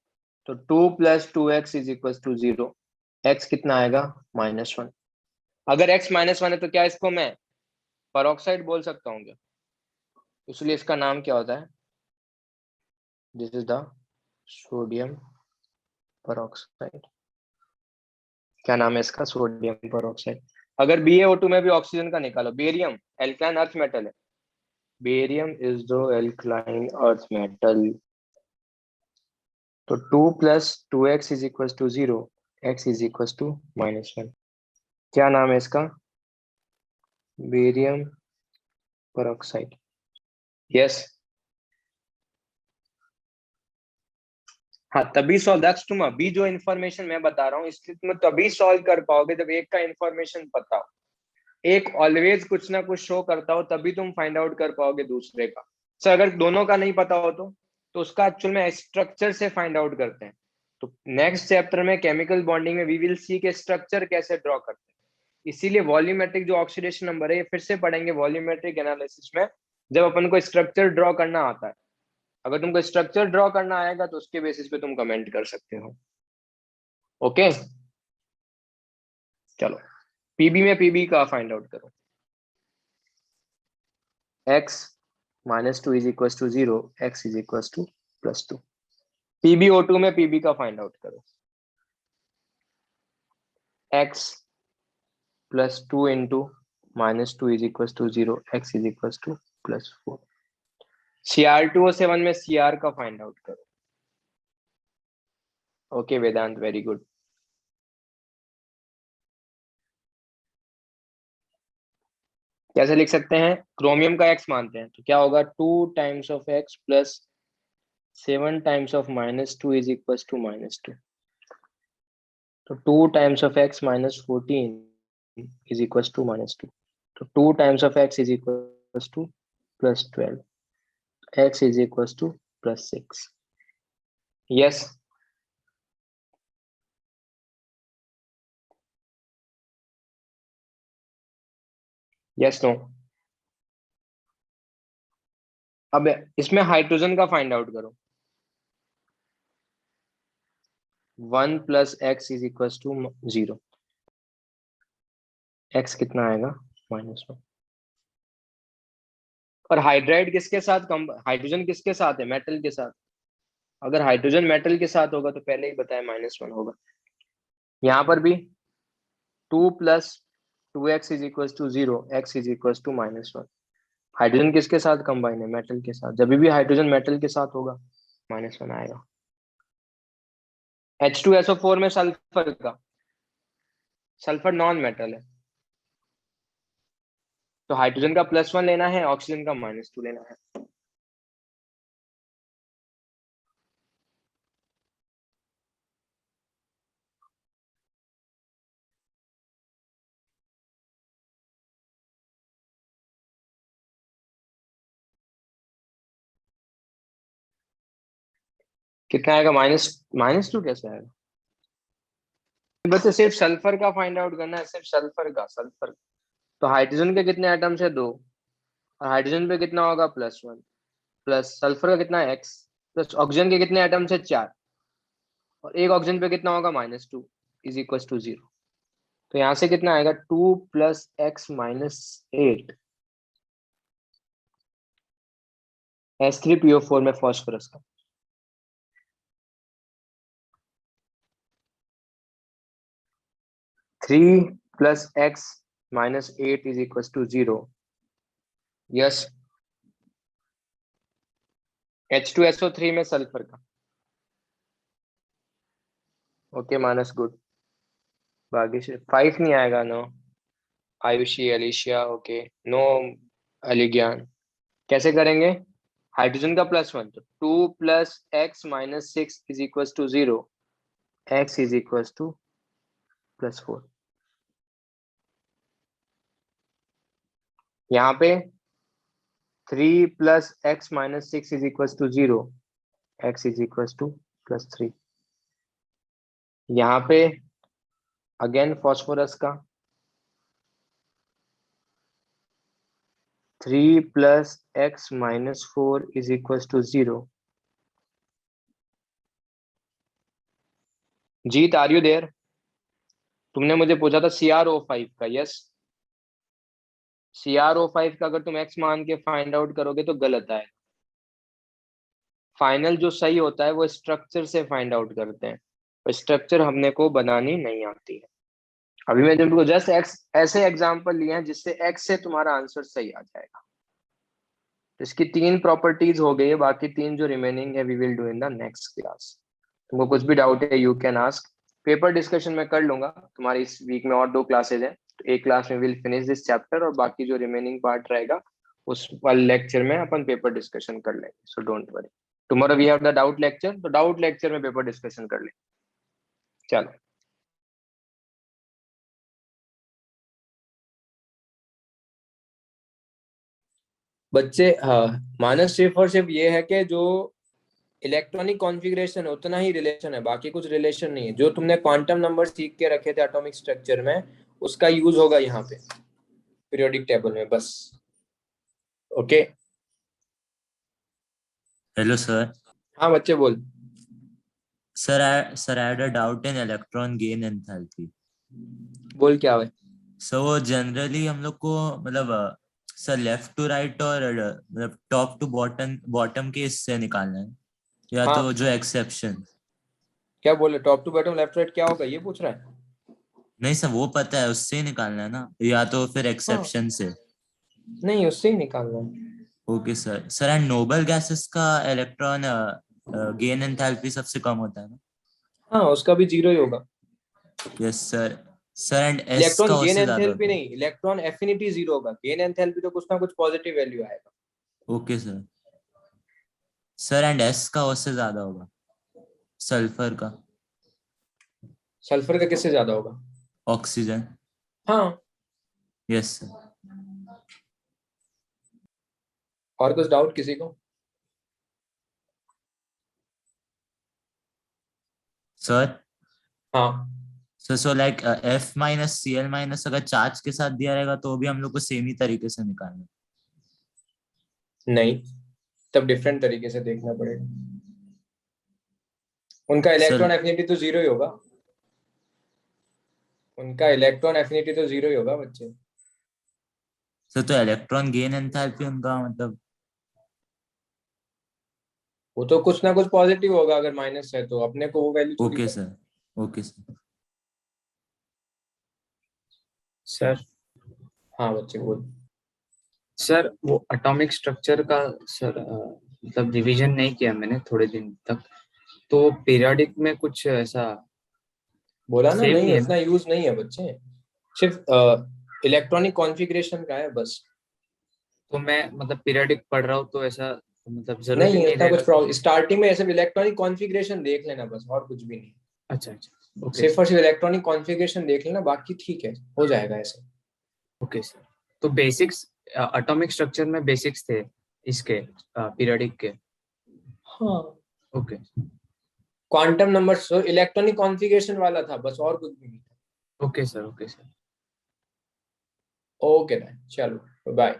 तो 2 + 2x is equal to 0, x कितना आएगा? -1। अगर x -1 है तो क्या इसको मैं पेरोक्साइड बोल सकता हूँ क्या? इसलिए इसका नाम क्या होता है? This is the sodium peroxide. क्या नाम है इसका? Sodium peroxide. अगर BaO2 में भी ऑक्सीजन का निकालो, बेरियम एल्काइन अर्थ मेटल है, बेरियम इज द एल्काइन अर्थ मेटल। तो 2 + 2x is equal to 0, x is equal to -1। क्या नाम है इसका? Barium peroxide. यस, हाँ तभी सॉल्व, दैट्स तुम अभी जो इन्फॉर्मेशन मैं बता रहा हूँ इसलिए तुम तभी सॉल्व कर पाओगे जब एक का इन्फॉर्मेशन पता हो। एक ऑलवेज कुछ ना कुछ शो करता हो तभी तुम फाइंड आउट कर पाओगे दूसरे का। सर अगर दोनों का नहीं पता हो तो उसका एक्चुअल में स्ट्रक्चर से फाइंड आउट करते हैं। तो नेक्स्ट चैप्टर में केमिकल बॉन्डिंग में वी विल सी के स्ट्रक्चर कैसे ड्रॉ करते हैं। इसीलिए वॉल्यूमेट्रिक जो ऑक्सीडेशन नंबर है ये फिर से पढ़ेंगे वॉल्यूमेट्रिक एनालिसिस में, जब अपन को स्ट्रक्चर ड्रॉ करना आता है। अगर तुमको स्ट्रक्चर ड्रॉ करना आएगा तो उसके बेसिस पे तुम कमेंट कर सकते हो। ओके, चलो पीबी में पीबी का फाइंड आउट करो। x -2 is equal to 0, x is equal to +2। PbO2 में पीबी का फाइंड आउट करो। x +2 into -2 is equal to 0, x is equal to +4। Cr2O7 में Cr का फाइंड आउट करो। Okay Vedant, very good. कैसे लिख सकते हैं? क्रोमियम का x मानते हैं तो क्या होगा? 2 times of x plus 7 times of -2 is equals to -2। तो 2 times of x minus 14 is equals to -2। तो 2 times of x is equals to +12, x is equals to +6। yes, yes, no। अब इसमें हाइड्रोजन का फाइंड आउट करो। 1 + x is equals to 0, x कितना आएगा? -1। और hydride किसके साथ हाइड्रोजन किसके साथ है? मेटल के साथ। अगर हाइड्रोजन मेटल के साथ होगा तो पहले ही बताया -1 होगा। यहाँ पर भी 2 + 2x is equal to 0, x is equal to -1। Hydrogen किसके साथ कंबाइन है? मेटल के साथ। जब भी हाइड्रोजन मेटल के साथ होगा -1 आएगा। H2SO4 में सल्फर नॉन मेटल है, तो हाइड्रोजन का +1 लेना है, ऑक्सीजन का -2 लेना है। कितना आएगा? -2 कैसे आएगा? बच्चे सिर्फ सल्फर का फाइंड आउट करना है, सिर्फ सल्फर। तो हाइड्रोजन के कितने एटम्स है? 2, और हाइड्रोजन पे कितना होगा? +1, प्लस सल्फर का कितना है? x, प्लस ऑक्सीजन के कितने एटम्स है? 4, और एक ऑक्सीजन पे कितना होगा? -2 इज इक्वल टू 0। तो यहाँ से कितना आएगा 2 + x - 8 S3PO4 में फॉस्फोरस का। Three plus X minus 8 is equal to 0। Yes. H2SO3 में सल्फर का। ओके मानस गुड। भाग्यश 5 नहीं आएगा। No Ayushi Alicia okay no अलिज्ञान। कैसे करेंगे? हाइड्रोजन का +1 तो 2 + x - 6 is equal to 0। x is equal to +4। यहाँ पे 3 + x - 6 is equal to 0। x is equal to +3। यहाँ पे अगेन फॉस्फोरस का 3 + x - 4 is equal to 0। Jeet are you there? तुमने मुझे पूछा था CrO5 का। यस। CrO5 का अगर तुम x मान के फाइंड आउट करोगे तो गलत आएगा। फाइनल जो सही होता है वो स्ट्रक्चर से फाइंड आउट करते हैं। स्ट्रक्चर हमने को बनानी नहीं आती है। अभी मैं तुमको जस्ट एक्स ऐसे एग्जांपल लिए हैं जिससे एक्स से तुम्हारा आंसर सही आ जाएगा। तो इसकी 3 प्रॉपर्टीज हो गई है, बाकी 3 जो रिमेनिंग है we will do in the next class. तुमको कुछ भी डाउट है you can ask. Paper discussion में कर लूंगा। तुम्हारी इस वीक में और 2 क्लासेज हैं, तो एक क्लास में विल फिनिश दिस चैप्टर और बाकी जो रिमेनिंग पार्ट रहेगा उस वाले लेक्चर में अपन पेपर डिस्कशन कर लेंगे। So don't worry. Tomorrow we have the doubt lecture, तो डाउट लेक्चर में पेपर डिस्कशन कर लेंगे। चलो। बच्चे हाँ, माइनस सिर्फ और सिर्फ ये है कि जो इलेक्ट्रॉनिक कॉन्फ़िगरेशन उतना ही रिलेशन है, बाकी कुछ रिलेशन नहीं है। जो तुमने क्वांटम नंबर सीख के रखे थे एटॉमिक स्ट्रक्चर में उसका यूज होगा यहाँ पे पीरियोडिक टेबल में बस। ओके। Hello sir. हाँ बच्चे बोल। Sir I had a doubt in electron gain enthalpy. बोल क्या है? सो वो जनरली हम लोग को मतलब सर लेफ्ट टू राइट और मतलब टॉप टू बॉटम बॉटम के इससे निकालना है या हाँ। तो जो एक्सेप्शन। क्या बोले? Top to bottom left right क्या होगा ये पूछ रहा है? नहीं सर वो पता है, उससे ही निकालना है ना, या तो फिर हाँ। एक्सेप्शन से। नहीं उससे ही निकालना है। Okay sir. Sir and noble gases का इलेक्ट्रॉन गेन एंथैल्पी सबसे कम होता है ना? हाँ उसका भी 0 ही होगा। Yes sir. Sir and S electron का गेन उससे ज्यादा एंथैल्पी होता है? नहीं, इलेक्ट्रॉन एफिनिटी 0 होगा। गेन एंथैल्पी तो कुछ ना कुछ पॉजिटिव वैल्यू आएगा। Okay sir. Sir and S का उससे ज्यादा होगा सल्फर का? सल्फर का किससे ज्यादा होगा? ऑक्सीजन। हाँ। Yes sir. और कुछ डाउट किसी को? सर हाँ। So like F minus Cl minus अगर चार्ज के साथ दिया रहेगा तो भी हम लोग को सेम ही तरीके से निकालना है? नहीं, तब डिफरेंट तरीके से देखना पड़ेगा। उनका सर इलेक्ट्रॉन एफिनिटी तो 0 ही होगा। उनका इलेक्ट्रॉन एफिनिटी तो 0 ही होगा बच्चे। सर तो इलेक्ट्रॉन गेन एंथैल्पी उनका मतलब? वो तो कुछ ना कुछ पॉजिटिव होगा, अगर माइनस है तो अपने को वो वैल्यू थोड़ी ओके पता। सर। Okay sir. सर। हाँ बच्चे बोल। सर वो एटॉमिक स्ट्रक्चर का सर मतलब रिवीजन नहीं किया मैंने थोड़े दिन तक, तो पीरियोडिक में कुछ ऐसा बोला ना, सेम नहीं ही है उतना ना? यूज नहीं है बच्चे। सिर्फ इलेक्ट्रॉनिक कॉन्फ़िगरेशन का है बस। तो मैं मतलब पीरियोडिक पढ़ रहा हूँ तो ऐसा मतलब जरूरी नहीं नहीं उतना रहेगा कुछ कि प्रॉब्लम, स्टार्टिंग में ऐसे इलेक्ट्रॉनिक कॉन्फ़िगरेशन देख लेना बस, और कुछ भी नहीं। अच्छा अच्छा ओके सिर्फ और सिर्फ इलेक्ट्रॉनिक कॉन्फ़िगरेशन देख लेना, बाकी ठीक है, हो जाएगा ऐसे। Okay sir. तो बेसिक्स एटॉमिक स्ट्रक्चर में बेसिक्स थे इसके पीरियोडिक के? हाँ। Okay quantum number electronic configuration वाला था बस, और कुछ भी नहीं था। Okay sir. Okay sir. Okay चलो बाय।